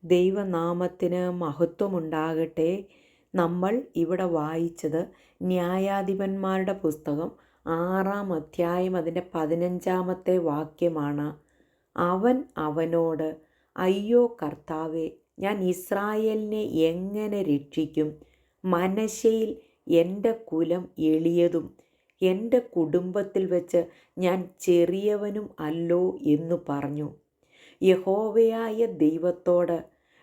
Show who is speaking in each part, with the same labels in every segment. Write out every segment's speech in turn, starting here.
Speaker 1: ദൈവനാമത്തിന് മഹത്വമുണ്ടാകട്ടെ. നമ്മൾ ഇവിടെ വായിച്ചത് ന്യായാധിപന്മാരുടെ പുസ്തകം 6-ാം അധ്യായം അതിൻ്റെ 15-ാമത്തെ വാക്യമാണ്. അവൻ അവനോട്, അയ്യോ കർത്താവേ, ഞാൻ ഇസ്രായേലിനെ എങ്ങനെ രക്ഷിക്കും? മനശ്ശെയിൽ എൻ്റെ കുലം എളിയതും എൻ്റെ കുടുംബത്തിൽ വെച്ച് ഞാൻ ചെറിയവനും അല്ലോ എന്നു പറഞ്ഞു. യഹോവയായ ദൈവത്തോട്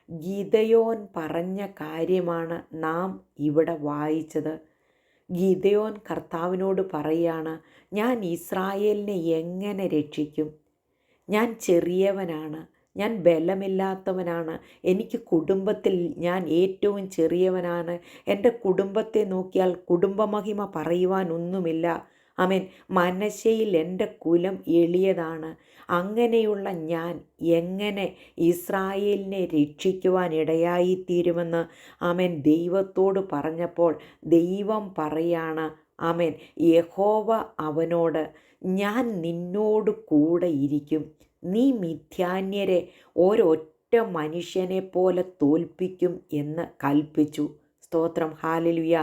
Speaker 1: ഗിദെയോൻ പറഞ്ഞ കാര്യമാണ് നാം ഇവിടെ വായിച്ചത്. ഗിദെയോൻ കർത്താവിനോട് പറയാണ്, ഞാൻ ഇസ്രായേലിനെ എങ്ങനെ രക്ഷിക്കും? ഞാൻ ചെറിയവനാണ്, ഞാൻ ബലമില്ലാത്തവനാണ്, എനിക്ക് കുടുംബത്തിൽ ഞാൻ ഏറ്റവും ചെറിയവനാണ്, എൻ്റെ കുടുംബത്തെ നോക്കിയാൽ കുടുംബമഹിമ പറയുവാനൊന്നുമില്ല. ആമേൻ. മനശ്ശെയിൽ എൻ്റെ കുലം എളിയതാണ്. അങ്ങനെയുള്ള ഞാൻ എങ്ങനെ ഇസ്രായേലിനെ രക്ഷിക്കുവാൻ ഇടയായിത്തീരുമെന്ന് ആമേൻ ദൈവത്തോട് പറഞ്ഞപ്പോൾ ദൈവം പറയാണ്, ആമേൻ, യഹോവ അവനോട്, ഞാൻ നിന്നോട് കൂടെ ഇരിക്കും. നീ മിദ്യാന്യരെ ഒരൊറ്റ മനുഷ്യനെ പോലെ തോൽപ്പിക്കും എന്ന് കൽപ്പിച്ചു. സ്തോത്രം, ഹാലലുയ.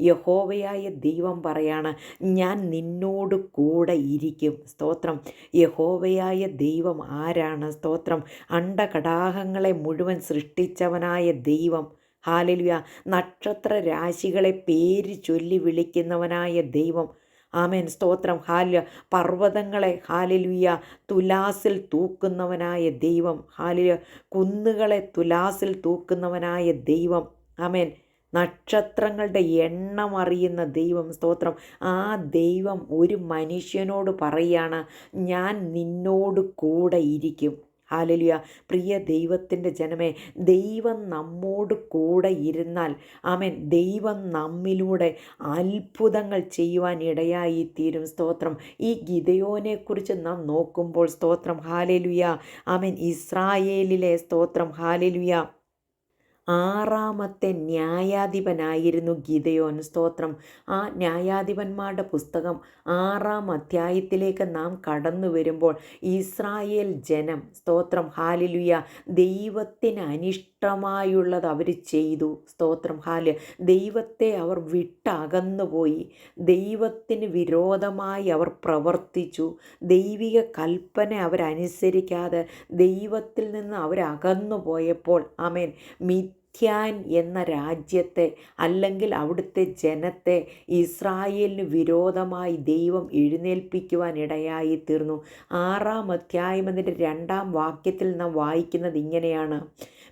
Speaker 1: യഹോവയായ ദൈവം പറയാണ്, ഞാൻ നിന്നോട് കൂടെ ഇരിക്കും. സ്തോത്രം. യഹോവയായ ദൈവം ആരാണ്? സ്തോത്രം. അണ്ടകടാഹങ്ങളെ മുഴുവൻ സൃഷ്ടിച്ചവനായ ദൈവം. ഹാലലുയ. നക്ഷത്ര രാശികളെ പേര് ചൊല്ലി വിളിക്കുന്നവനായ ദൈവം. ആമേൻ. സ്തോത്രം. പർവ്വതങ്ങളെ ഹാലലുയ തുലാസിൽ തൂക്കുന്നവനായ ദൈവം. ഹാലലുയ. കുന്നുകളെ തുലാസിൽ തൂക്കുന്നവനായ ദൈവം. ആമേൻ. നക്ഷത്രങ്ങളുടെ എണ്ണം അറിയുന്ന ദൈവം. സ്തോത്രം. ആ ദൈവം ഒരു മനുഷ്യനോട് പറയാണ്, ഞാൻ നിന്നോട് കൂടെ ഇരിക്കും. ഹാലലുയ. പ്രിയ ദൈവത്തിൻ്റെ ജനമേ, ദൈവം നമ്മോട് കൂടെ ഇരുന്നാൽ ആമേൻ ദൈവം നമ്മിലൂടെ അത്ഭുതങ്ങൾ ചെയ്യുവാൻ ഇടയായിത്തീരും. സ്തോത്രം. ഈ ഗിദെയോനെക്കുറിച്ച് നാം നോക്കുമ്പോൾ സ്തോത്രം, ഹാലലുയ, ആമേൻ, ഇസ്രായേലിലെ സ്തോത്രം, ഹാലലുയ 6-ാമത്തെ ന്യായാധിപനായിരുന്നു ഗിദെയോൻ. സ്തോത്രം. ആ ന്യായാധിപന്മാരുടെ പുസ്തകം 6-ാം അധ്യായത്തിലേക്ക് നാം കടന്നു വരുമ്പോൾ ഇസ്രായേൽ ജനം, സ്തോത്രം, ഹാലലുയ, ദൈവത്തിന് അനിഷ്ടമായുള്ളത് അവർ ചെയ്തു. സ്തോത്രം, ദൈവത്തെ അവർ വിട്ടകന്നുപോയി. ദൈവത്തിന് വിരോധമായി അവർ പ്രവർത്തിച്ചു. ദൈവിക കൽപ്പന അവരനുസരിക്കാതെ ദൈവത്തിൽ നിന്ന് അവരകന്നു പോയപ്പോൾ ആമേൻ മിദ്യാൻ എന്ന രാജ്യത്തെ അല്ലെങ്കിൽ അവിടുത്തെ ജനത്തെ ഇസ്രായേലിന് വിരോധമായി ദൈവം എഴുന്നേൽപ്പിക്കുവാൻ ഇടയായി തീർന്നു. 6-ാം അധ്യായം അതിൻ്റെ 2-ാം വാക്യത്തിൽ നാം വായിക്കുന്നത് ഇങ്ങനെയാണ്: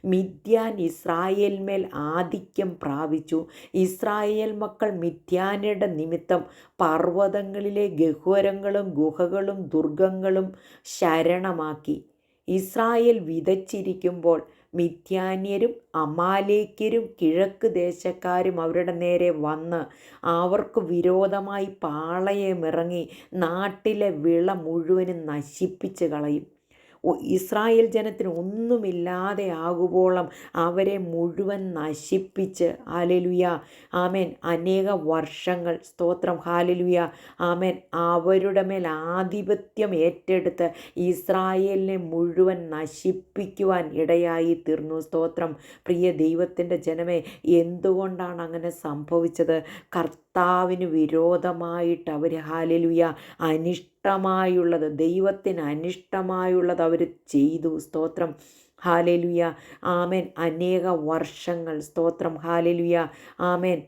Speaker 1: മിദ്യാൻ ഇസ്രായേലിന്മേൽ ആധിക്യം പ്രാപിച്ചു. ഇസ്രായേൽ മക്കൾ മിദ്യാനയുടെ നിമിത്തം പർവ്വതങ്ങളിലെ ഗഹ്വരങ്ങളും ഗുഹകളും ദുർഗങ്ങളും ശരണമാക്കി. ഇസ്രായേൽ വിതച്ചിരിക്കുമ്പോൾ മിദ്യാന്യരും അമാലേക്യരും കിഴക്ക് ദേശക്കാരും അവരുടെ നേരെ വന്ന് അവർക്ക് വിരോധമായി പാളയമിറങ്ങി നാട്ടിലെ വിള മുഴുവനും നശിപ്പിച്ച് കളയും. ഇസ്രായേൽ ജനത്തിന് ഒന്നുമില്ലാതെ ആകുവോളം അവരെ മുഴുവൻ നശിപ്പിച്ച്, ഹാലലുയ, ആമേൻ, അനേക വർഷങ്ങൾ, സ്തോത്രം, ഹാലലുയ, ആമേൻ, അവരുടെ മേൽ ആധിപത്യം ഏറ്റെടുത്ത് ഇസ്രായേലിനെ മുഴുവൻ നശിപ്പിക്കുവാൻ ഇടയായി തീർന്നു. സ്തോത്രം. പ്രിയ ദൈവത്തിൻ്റെ ജനമേ, എന്തുകൊണ്ടാണ് അങ്ങനെ സംഭവിച്ചത്? കർത്താവിന് വിരോധമായിട്ട് അവർ ഹാലലുയ അനിഷ്ടമായുള്ളത്, ദൈവത്തിന് അനിഷ്ടമായുള്ളത് അവർ ചെയ്തു. സ്തോത്രം, ഹാലലുയ, ആമേൻ, അനേക വർഷങ്ങൾ. സ്തോത്രം, ഹാലലുയ, ആമേൻ.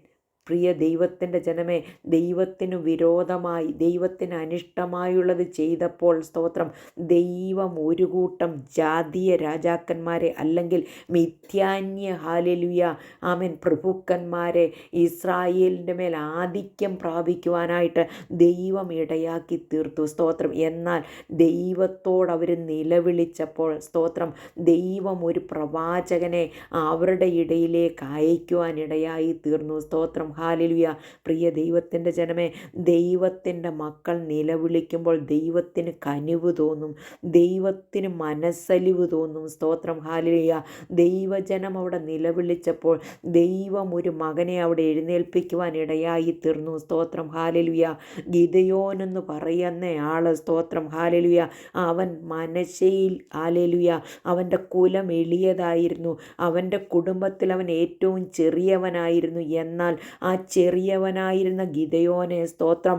Speaker 1: പ്രിയ ദൈവത്തിൻ്റെ ജനമേ, ദൈവത്തിനു വിരോധമായി ദൈവത്തിന് അനിഷ്ടമായുള്ളത് ചെയ്തപ്പോൾ സ്തോത്രം, ദൈവം ഒരു കൂട്ടം ജാതീയ രാജാക്കന്മാരെ അല്ലെങ്കിൽ മിദ്യാന്യ, ഹാലലുയ, ആമേൻ, പ്രഭുക്കന്മാരെ ഇസ്രായേലിൻ്റെ മേൽ ആധിക്യം പ്രാപിക്കുവാനായിട്ട് ദൈവം ഇടയാക്കി തീർത്തു. സ്തോത്രം. എന്നാൽ ദൈവത്തോട് അവർ നിലവിളിച്ചപ്പോൾ സ്തോത്രം, ദൈവം ഒരു പ്രവാചകനെ അവരുടെ ഇടയിലേക്ക് അയക്കുവാൻ ഇടയായി തീർന്നു. സ്തോത്രം, ഹാലലുയ. പ്രിയ ദൈവത്തിൻ്റെ ജനമേ, ദൈവത്തിൻ്റെ മക്കൾ നിലവിളിക്കുമ്പോൾ ദൈവത്തിന് കനിവ് തോന്നും, ദൈവത്തിന് മനസ്സലിവ് തോന്നും. സ്തോത്രം ഹാലലുയ. ദൈവജനം അവിടെ നിലവിളിച്ചപ്പോൾ ദൈവം ഒരു മകനെ അവിടെ എഴുന്നേൽപ്പിക്കുവാൻ ഇടയായി തീർന്നു. സ്തോത്രം ഹാലലുയ. ഗിദെയോൻ എന്ന് പറയുന്ന ആള്, സ്തോത്രം ഹാലലുയ, അവൻ മനശ്ശെയിൽ ഹാലലുയ, അവൻ്റെ കുലം എളിയതായിരുന്നു, അവൻ്റെ കുടുംബത്തിൽ അവൻ ഏറ്റവും ചെറിയവനായിരുന്നു. എന്നാൽ ആ ചെറിയവനായിരുന്ന ഗിദെയോനെ, സ്തോത്രം,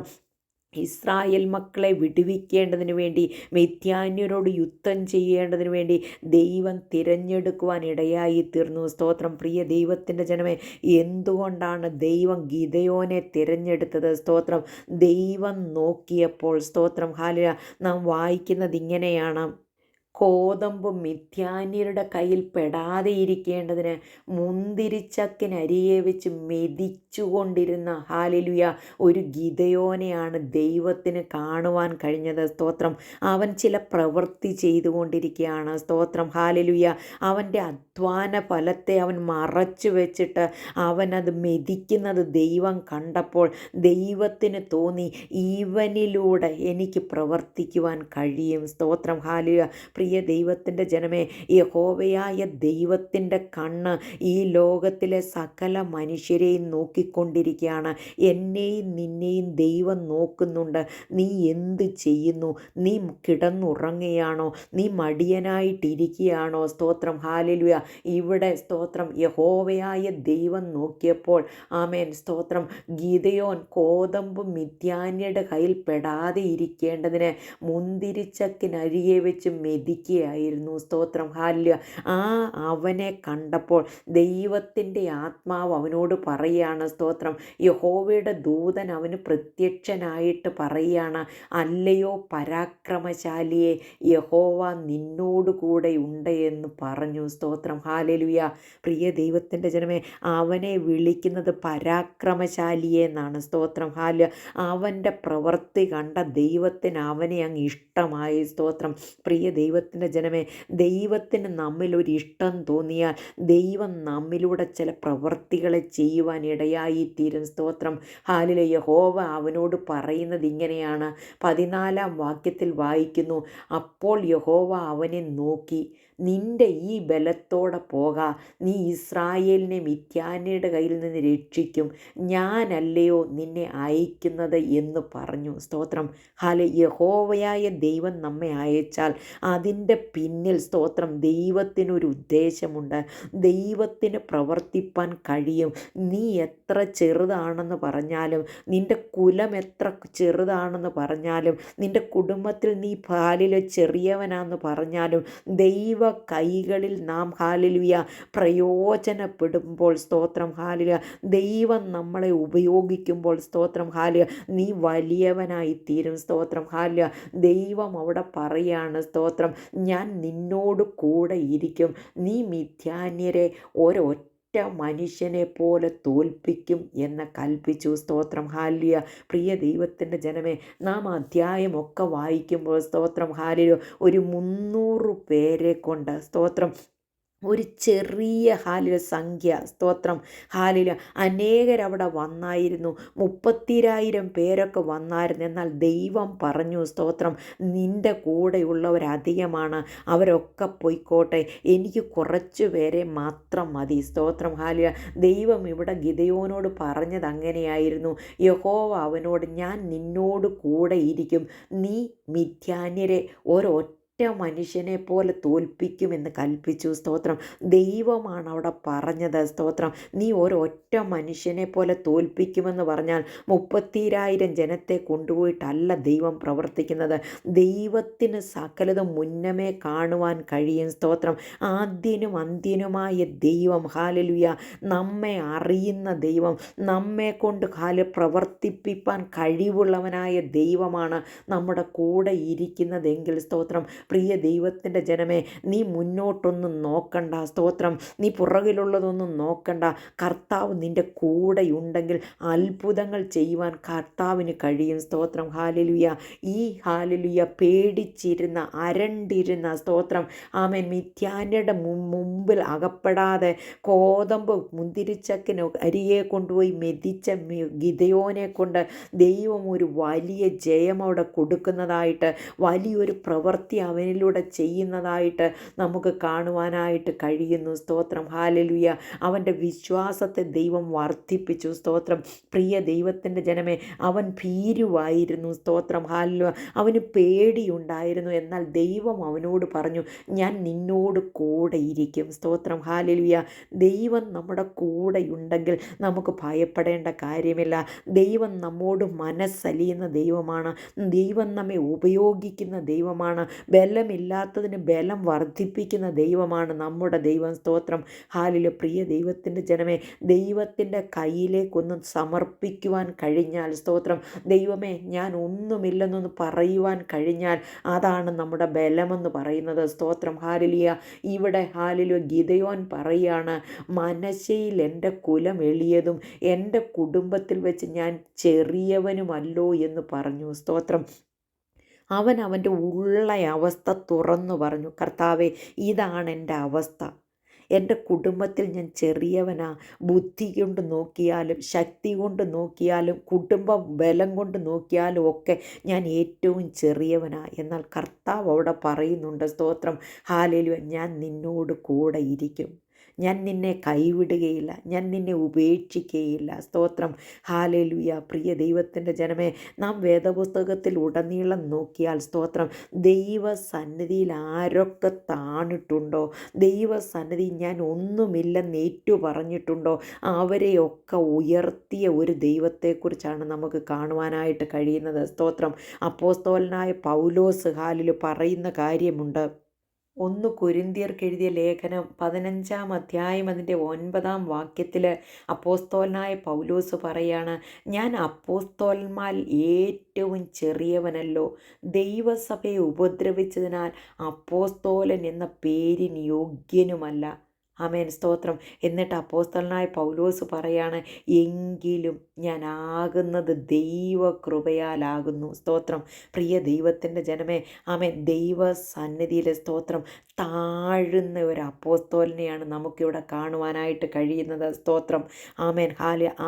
Speaker 1: ഇസ്രായേൽ മക്കളെ വിടുവിക്കേണ്ടതിന് വേണ്ടി, മിദ്യാന്യരോട് യുദ്ധം ചെയ്യേണ്ടതിന് വേണ്ടി ദൈവം തിരഞ്ഞെടുക്കുവാൻ ഇടയായി തീർന്നു. സ്തോത്രം. പ്രിയ ദൈവത്തിൻ്റെ ജനമേ, എന്തുകൊണ്ടാണ് ദൈവം ഗിദെയോനെ തിരഞ്ഞെടുത്തത്? സ്തോത്രം. ദൈവം നോക്കിയപ്പോൾ, സ്തോത്രം ഹാലലുയ, നാം വായിക്കുന്നത് ഇങ്ങനെയാണ്: കോതമ്പ് മിദ്യാന്യരുടെ കയ്യിൽ പെടാതെ ഇരിക്കേണ്ടതിന് മുന്തിരിച്ചക്കിനരികെ വെച്ച് മെതിച്ചുകൊണ്ടിരുന്ന ഹാലലുയ ഒരു ഗിദെയോനെയാണ് ദൈവത്തിന് കാണുവാൻ കഴിഞ്ഞത്. സ്തോത്രം. അവൻ ചില പ്രവൃത്തി ചെയ്തുകൊണ്ടിരിക്കുകയാണ്. സ്തോത്രം ഹാലലുയ. അവൻ്റെ അധ്വാന ഫലത്തെ അവൻ മറച്ചു വെച്ചിട്ട് അവനത് മെതിക്കുന്നത് ദൈവം കണ്ടപ്പോൾ ദൈവത്തിന് തോന്നി, ഇവനിലൂടെ എനിക്ക് പ്രവർത്തിക്കുവാൻ കഴിയും. സ്തോത്രം ഹാലലുയ. പ്രിയ ദൈവത്തിൻ്റെ ജനമേ, യഹോവയായ ദൈവത്തിൻ്റെ കണ്ണ് ഈ ലോകത്തിലെ സകല മനുഷ്യരെയും നോക്കിക്കൊണ്ടിരിക്കുകയാണ്. എന്നെയും നിന്നെയും ദൈവം നോക്കുന്നുണ്ട്. നീ എന്ത് ചെയ്യുന്നു? നീ കിടന്നുറങ്ങുകയാണോ? നീ മടിയനായിട്ടിരിക്കുകയാണോ? സ്തോത്രം ഹാലലുയ. ഇവിടെ, സ്തോത്രം, യഹോവയായ ദൈവം നോക്കിയപ്പോൾ, ആമേൻ, സ്തോത്രം, ഗിദെയോൻ കോതമ്പ് മിദ്യാന്യരുടെ കയ്യിൽ പെടാതെ ഇരിക്കേണ്ടതിന് മുന്തിരിച്ചക്കിനരികെ വെച്ച് മെതിക്കുകയായിരുന്നു. സ്തോത്രം ഹാലലുയ. അവനെ കണ്ടപ്പോൾ ദൈവത്തിൻ്റെ ആത്മാവ് അവനോട് പറയുകയാണ്, സ്തോത്രം, യഹോവയുടെ ദൂതൻ അവന് പ്രത്യക്ഷനായിട്ട് പറയുകയാണ്, അല്ലയോ പരാക്രമശാലിയെ, യഹോവ നിന്നോട് കൂടെ ഉണ്ട് എന്ന് പറഞ്ഞു. സ്തോത്രം ഹാലലുയ. പ്രിയ ദൈവത്തിൻ്റെ ജനമേ, അവനെ വിളിക്കുന്നത് പരാക്രമശാലിയെ എന്നാണ്. സ്തോത്രം ഹാലലുയ. അവൻ്റെ പ്രവൃത്തി കണ്ട ദൈവത്തിന് അവനെ അങ്ങ് ഇഷ്ടമായി. സ്തോത്രം. പ്രിയ ദൈവത്തിൻ്റെ ജനമേ, ദൈവത്തിന് നമ്മിലൊരു ഇഷ്ടം തോന്നിയാൽ ദൈവം നമ്മിലൂടെ ചില പ്രവൃത്തികളെ ചെയ്യുവാൻ ഇടയായിത്തീരും. സ്തോത്രം ഹാലലുയ. യഹോവ അവനോട് പറയുന്നത് ഇങ്ങനെയാണ്. 14-ാം വാക്യത്തിൽ വായിക്കുന്നു: അപ്പോൾ യഹോവ അവനെ നോക്കി, നിന്റെ ഈ ബലത്തോടെ പോക, നീ ഇസ്രായേലിനെ മിദ്യാന്യരുടെ കയ്യിൽ നിന്ന് രക്ഷിക്കും, ഞാനല്ലയോ നിന്നെ അയക്കുന്നത് എന്ന് പറഞ്ഞു. സ്തോത്രം ഹാലലുയ. യഹോവയായ ദൈവം നമ്മെ അയച്ചാൽ അതിൻ്റെ പിന്നിൽ, സ്തോത്രം, ദൈവത്തിനൊരു ഉദ്ദേശമുണ്ട്. ദൈവത്തിന് പ്രവർത്തിപ്പാൻ കഴിയും. നീ എത്ര ചെറുതാണെന്ന് പറഞ്ഞാലും, നിൻ്റെ കുലം എത്ര ചെറുതാണെന്ന് പറഞ്ഞാലും, നിൻ്റെ കുടുംബത്തിൽ നീ ഹാലലുയ ചെറിയവനാണെന്ന് പറഞ്ഞാലും, ദൈവ കൈകളിൽ നാം ഹാലലുയ പ്രയോജനപ്പെടുമ്പോൾ, സ്തോത്രം ഹാലലുയ, ദൈവം നമ്മളെ ഉപയോഗിക്കുമ്പോൾ, സ്തോത്രം ഹാലലുയ, നീ വലിയവനായി തീരും. സ്തോത്രം ഹാലലുയ. ദൈവം അവിടെ പറയാണ്, സ്തോത്രം, ഞാൻ നിന്നോട് കൂടെ ഇരിക്കും, നീ മിദ്യാന്യരെ ഒരൊറ്റ മനുഷ്യനെ പോലെ തോൽപ്പിക്കും എന്ന് കൽപ്പിച്ചു. സ്തോത്രം ഹാലലുയ. പ്രിയ ദൈവത്തിൻ്റെ ജനമേ, നാം അധ്യായമൊക്കെ വായിക്കുമ്പോൾ, സ്തോത്രം ഹാലലുയ, ഒരു 300 പേരെ കൊണ്ട്, സ്തോത്രം, ഒരു ചെറിയ ഹാലലുയ സംഖ്യ, സ്തോത്രം ഹാലലുയ, അനേകരവിടെ വന്നായിരുന്നു. 30,000 പേരൊക്കെ വന്നായിരുന്നു. എന്നാൽ ദൈവം പറഞ്ഞു, സ്തോത്രം, നിൻ്റെ കൂടെയുള്ളവരധികമാണ്, അവരൊക്കെ പൊയ്ക്കോട്ടെ, എനിക്ക് കുറച്ച് പേരെ മാത്രം മതി. സ്തോത്രം ഹാലലുയ. ദൈവം ഇവിടെ ഗിദെയോനോട് പറഞ്ഞത് അങ്ങനെയായിരുന്നു. യഹോവ അവനോട്, ഞാൻ നിന്നോട് കൂടെ ഇരിക്കും, നീ മിദ്യാന്യരെ ഒരൊറ്റ മനുഷ്യനെ പോലെ തോൽപ്പിക്കുമെന്ന് കൽപ്പിച്ചു. സ്തോത്രം. ദൈവമാണ് അവിടെ പറഞ്ഞത്. സ്തോത്രം. നീ ഒരൊറ്റ മനുഷ്യനെ പോലെ തോൽപ്പിക്കുമെന്ന് പറഞ്ഞാൽ 30,000 ജനത്തെ കൊണ്ടുപോയിട്ടല്ല ദൈവം പ്രവർത്തിക്കുന്നത്. ദൈവത്തിന് സകലതും മുന്നമേ കാണുവാൻ കഴിയും. സ്തോത്രം. ആദ്യനും അന്ത്യനുമായ ദൈവം, ഹാലലുയ, നമ്മെ അറിയുന്ന ദൈവം, നമ്മെ കൊണ്ട് പ്രവർത്തിപ്പിക്കാൻ കഴിവുള്ളവനായ ദൈവമാണ് നമ്മുടെ കൂടെ ഇരിക്കുന്നതെങ്കിൽ, സ്തോത്രം, പ്രിയ ദൈവത്തിൻ്റെ ജനമേ, നീ മുന്നോട്ടൊന്നും നോക്കണ്ട. സ്തോത്രം. നീ പുറകിലുള്ളതൊന്നും നോക്കണ്ട. കർത്താവ് നിൻ്റെ കൂടെയുണ്ടെങ്കിൽ അത്ഭുതങ്ങൾ ചെയ്യുവാൻ കർത്താവിന് കഴിയും. സ്തോത്രം. ഹാലലുയ. ഈ ഹാലലുയ പേടിച്ചിരുന്ന അരണ്ടിരുന്ന സ്തോത്രം ആമേൻ മിഥ്യാന്യരുടെ മുമ്പിൽ അകപ്പെടാതെ കോതമ്പ് മുന്തിരിച്ചക്കിന് അരികെ കൊണ്ടുപോയി മെതിച്ച ഗിദെയോനെ കൊണ്ട് ദൈവം ഒരു വലിയ ജയം അവിടെ കൊടുക്കുന്നതായിട്ട്, വലിയൊരു പ്രവൃത്തി അവനിലൂടെ ചെയ്യുന്നതായിട്ട് നമുക്ക് കാണുവാനായിട്ട് കഴിയുന്നു. സ്തോത്രം. ഹാലലുയ. അവൻ്റെ വിശ്വാസത്തെ ദൈവം വർദ്ധിപ്പിച്ചു. സ്തോത്രം. പ്രിയ ദൈവത്തിൻ്റെ ജനമേ, അവൻ ഭീരുവായിരുന്നു. സ്തോത്രം. ഹാലലുയ. അവന് പേടിയുണ്ടായിരുന്നു. എന്നാൽ ദൈവം അവനോട് പറഞ്ഞു, ഞാൻ നിന്നോട് കൂടെ ഇരിക്കും. സ്തോത്രം. ഹാലലുയ. ദൈവം നമ്മുടെ കൂടെയുണ്ടെങ്കിൽ നമുക്ക് ഭയപ്പെടേണ്ട കാര്യമില്ല. ദൈവം നമ്മോട് മനസ്സലിയുന്ന ദൈവമാണ്. ദൈവം നമ്മെ ഉപയോഗിക്കുന്ന ദൈവമാണ്. ബലമില്ലാത്തതിന് ബലം വർദ്ധിപ്പിക്കുന്ന ദൈവമാണ് നമ്മുടെ ദൈവം. സ്തോത്രം. ഹാലലുയ. പ്രിയ ദൈവത്തിൻ്റെ ജനമേ, ദൈവത്തിൻ്റെ കയ്യിലേക്കൊന്ന് സമർപ്പിക്കുവാൻ കഴിഞ്ഞാൽ, സ്തോത്രം, ദൈവമേ ഞാൻ ഒന്നുമില്ലെന്നൊന്ന് പറയുവാൻ കഴിഞ്ഞാൽ അതാണ് നമ്മുടെ ബലമെന്ന് പറയുന്നത്. സ്തോത്രം. ഹാലലുയ. ഇവിടെ ഹാലലുയ ഗിദെയോൻ പറയാണ്, മനശ്ശെയിൽ എൻ്റെ കുലം എളിയതും എൻ്റെ കുടുംബത്തിൽ വെച്ച് ഞാൻ ചെറിയവനുമല്ലോ എന്ന് പറഞ്ഞു. സ്തോത്രം. അവൻ അവൻ്റെ ഉള്ള അവസ്ഥ തുറന്നു പറഞ്ഞു, കർത്താവേ, ഇതാണ് എൻ്റെ അവസ്ഥ. എൻ്റെ കുടുംബത്തിൽ ഞാൻ ചെറിയവനാ. ബുദ്ധി കൊണ്ട് നോക്കിയാലും ശക്തി കൊണ്ട് നോക്കിയാലും കുടുംബ ബലം കൊണ്ട് നോക്കിയാലും ഒക്കെ ഞാൻ ഏറ്റവും ചെറിയവനാ. എന്നാൽ കർത്താവ് അവിടെ പറയുന്നുണ്ട്, സ്തോത്രം, ഹാലേലുയ, ഞാൻ നിന്നോട് കൂടെ ഇരിക്കും. ഞാൻ നിന്നെ കൈവിടുകയില്ല. ഞാൻ നിന്നെ ഉപേക്ഷിക്കുകയില്ല. സ്തോത്രം. ഹാലേലുയ. പ്രിയ ദൈവത്തിൻ്റെ ജനമേ, നാം വേദപുസ്തകത്തിൽ ഉടനീളം നോക്കിയാൽ, സ്തോത്രം, ദൈവസന്നിധിയിൽ ആരൊക്കെ താണിട്ടുണ്ടോ, ദൈവസന്നിധി ഞാൻ ഒന്നുമില്ലെന്ന് ഏറ്റു പറഞ്ഞിട്ടുണ്ടോ, അവരെയൊക്കെ ഉയർത്തിയ ഒരു ദൈവത്തെക്കുറിച്ചാണ് നമുക്ക് കാണുവാനായിട്ട് കഴിയുന്നത്. സ്തോത്രം. അപ്പോസ്തലനായ പൗലോസ് ഹാലിൽ പറയുന്ന കാര്യമുണ്ട്. 1 കൊരിന്ത്യർക്ക് എഴുതിയ ലേഖനം 15-ാം അധ്യായം അതിൻ്റെ 9-ാം വാക്യത്തിൽ അപ്പോസ്തലനായ പൗലോസ് പറയാണ്, ഞാൻ അപ്പോസ്തലന്മാരിൽ ഏറ്റവും ചെറിയവനല്ലോ, ദൈവസഭയെ ഉപദ്രവിച്ചതിനാൽ അപ്പോസ്തോലൻ എന്ന പേരിന് യോഗ്യനുമല്ല. ആമേൻ. സ്തോത്രം. എന്നിട്ട് അപ്പോസ്തലനായ പൗലോസ് പറയാണ്, എങ്കിലും ഞാൻ ആകുന്നത് ദൈവകൃപയാലാകുന്നു. സ്തോത്രം. പ്രിയ ദൈവത്തിൻ്റെ ജനമേ, ആമേൻ, ദൈവസന്നിധിയിലെ സ്തോത്രം താഴുന്ന ഒരു അപ്പോസ്തോലിനെയാണ് നമുക്കിവിടെ കാണുവാനായിട്ട് കഴിയുന്നത്. സ്തോത്രം. ആമേൻ.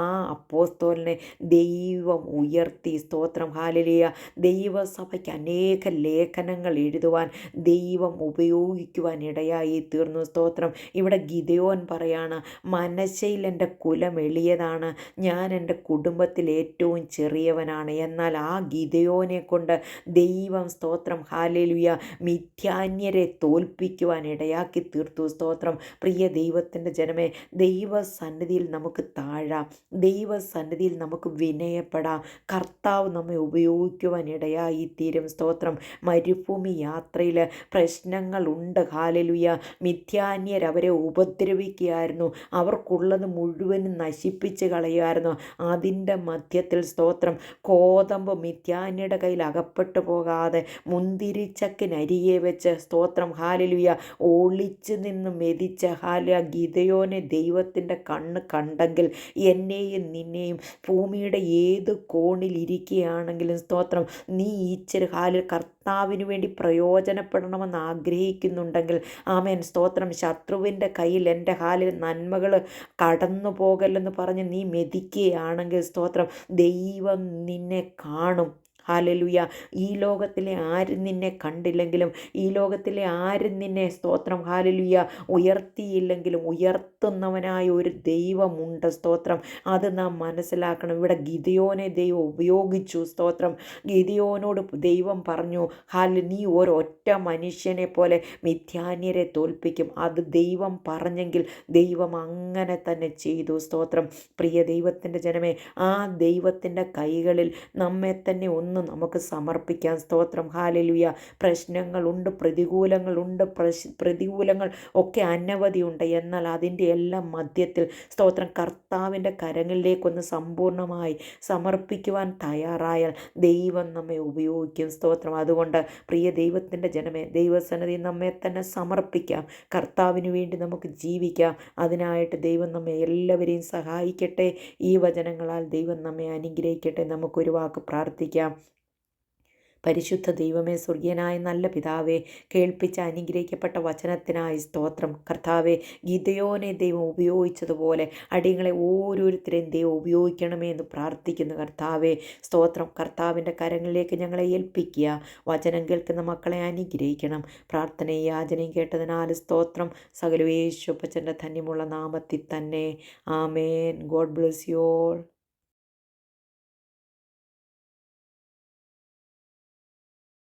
Speaker 1: ആ അപ്പോസ്തോലിനെ ദൈവം ഉയർത്തി. സ്തോത്രം. ഹാലലിയ. ദൈവസഭയ്ക്ക് അനേക ലേഖനങ്ങൾ എഴുതുവാൻ ദൈവം ഉപയോഗിക്കുവാൻ ഇടയായി തീർന്നു. സ്തോത്രം. ഇവിടെ ഗിദെയോൻ പറയാണ്, മനശ്ശെയിൽ എൻ്റെ കുലം എളിയതാണ്, ഞാൻ എൻ്റെ കുടുംബത്തിൽ ഏറ്റവും ചെറിയവനാണ്. എന്നാൽ ആ ഗിദെയോനെ കൊണ്ട് ദൈവം, സ്തോത്രം, ഹാലേലുയ, മിഥ്യാന്യരെ തോൽപ്പിക്കുവാൻ ഇടയാക്കി തീർത്തു. സ്തോത്രം. പ്രിയ ദൈവത്തിൻ്റെ ജനമേ, ദൈവസന്നിധിയിൽ നമുക്ക് താഴാം, ദൈവസന്നിധിയിൽ നമുക്ക് വിനയപ്പെടാം. കർത്താവ് നമ്മെ ഉപയോഗിക്കുവാൻ ഇടയായി തീരും. സ്തോത്രം. മരുഭൂമി യാത്രയിൽ പ്രശ്നങ്ങളുണ്ട്. ഹാലേലുയ. മിഥ്യാന്യർ അവരെ ഉപദ്രവിക്കുകയായിരുന്നു. അവർക്കുള്ളത് മുഴുവനും നശിപ്പിച്ച് കളയുമായിരുന്നു. അതിൻ്റെ മധ്യത്തിൽ, സ്തോത്രം, കോതമ്പ് മിഥ്യാന്യയുടെ കയ്യിൽ അകപ്പെട്ടു പോകാതെ മുന്തിരിച്ചക്കിനരികെ വെച്ച്, സ്തോത്രം, ഹാലലുയ, ഒളിച്ചു നിന്ന് മെതിച്ച ഗിദെയോനെ ദൈവത്തിൻ്റെ കണ്ണ് കണ്ടെങ്കിൽ എന്നെയും നിന്നെയും ഭൂമിയുടെ ഏത് കോണിൽ ഇരിക്കുകയാണെങ്കിലും, സ്തോത്രം, നീ ഇച്ചിരി കർത്താവിന് വേണ്ടി പ്രയോജനപ്പെടണമെന്ന് ആഗ്രഹിക്കുന്നുണ്ടെങ്കിൽ, ആമേൻ, സ്തോത്രം, ശത്രുവിൻ്റെ കയ്യിൽ എൻ്റെ നന്മകൾ കടന്നു പോകല്ലെന്ന് പറഞ്ഞ് നീ മെതിക്കുകയാണെങ്കിൽ, സ്തോത്രം, ദൈവം നിന്നെ കാണും. ഹാലലുയ. ഈ ലോകത്തിലെ ആരും നിന്നെ കണ്ടില്ലെങ്കിലും, ഈ ലോകത്തിലെ ആരും നിന്നെ, സ്തോത്രം, ഹാലലുയ, ഉയർത്തിയില്ലെങ്കിലും ഉയർത്തുന്നവനായ ഒരു ദൈവമുണ്ട്. സ്തോത്രം. അത് നാം മനസ്സിലാക്കണം. ഇവിടെ ഗിദെയോനെ ദൈവം ഉപയോഗിച്ചു. സ്തോത്രം. ഗിദെയോനോട് ദൈവം പറഞ്ഞു, നീ ഒരൊറ്റ മനുഷ്യനെ പോലെ മിഥ്യാന്യരെ തോൽപ്പിക്കും. അത് ദൈവം പറഞ്ഞെങ്കിൽ ദൈവം അങ്ങനെ തന്നെ ചെയ്തു. സ്തോത്രം. പ്രിയ ദൈവത്തിൻ്റെ ജനമേ, ആ ദൈവത്തിൻ്റെ കൈകളിൽ നമ്മെ തന്നെ ഒന്ന് ഓരോന്നും നമുക്ക് സമർപ്പിക്കാം. സ്തോത്രം. ഹാലലുയ. പ്രശ്നങ്ങളുണ്ട്, പ്രതികൂലങ്ങളുണ്ട്, പ്രതികൂലങ്ങൾ ഒക്കെ അനവധിയുണ്ട്. എന്നാൽ അതിൻ്റെ എല്ലാം മധ്യത്തിൽ സ്തോത്രം കർത്താവിൻ്റെ കരങ്ങളിലേക്കൊന്ന് സമ്പൂർണ്ണമായി സമർപ്പിക്കുവാൻ തയ്യാറായാൽ ദൈവം നമ്മെ ഉപയോഗിക്കും. സ്തോത്രം. അതുകൊണ്ട് പ്രിയ ദൈവത്തിൻ്റെ ജനമേ, ദൈവസന്നിധി നമ്മെ തന്നെ സമർപ്പിക്കാം. കർത്താവിന് വേണ്ടി നമുക്ക് ജീവിക്കാം. അതിനായിട്ട് ദൈവം നമ്മെ എല്ലാവരെയും സഹായിക്കട്ടെ. ഈ വചനങ്ങളാൽ ദൈവം നമ്മെ അനുഗ്രഹിക്കട്ടെ. നമുക്കൊരു വാക്ക് പ്രാർത്ഥിക്കാം. പരിശുദ്ധ ദൈവമേ, സ്വർഗീയനായ നല്ല പിതാവേ, കേൾപ്പിച്ച അനുഗ്രഹിക്കപ്പെട്ട വചനത്തിനായി സ്തോത്രം. കർത്താവെ, ഗിദെയോനെ ദൈവം ഉപയോഗിച്ചതുപോലെ അടിയങ്ങളെ ഓരോരുത്തരെയും ദൈവം ഉപയോഗിക്കണമേ എന്ന് പ്രാർത്ഥിക്കുന്നു. കർത്താവെ, സ്തോത്രം. കർത്താവിൻ്റെ കരങ്ങളിലേക്ക് ഞങ്ങളെ ഏൽപ്പിക്കുക. വചനം കേൾക്കുന്ന മക്കളെ അനുഗ്രഹിക്കണം. പ്രാർത്ഥനയും യാചനയും കേട്ടതിനാൽ സ്തോത്രം. സകല യേശുപ്പച്ചൻ്റെ ധന്യമുള്ള നാമത്തിൽ തന്നെ. ആമേൻ. God bless you all.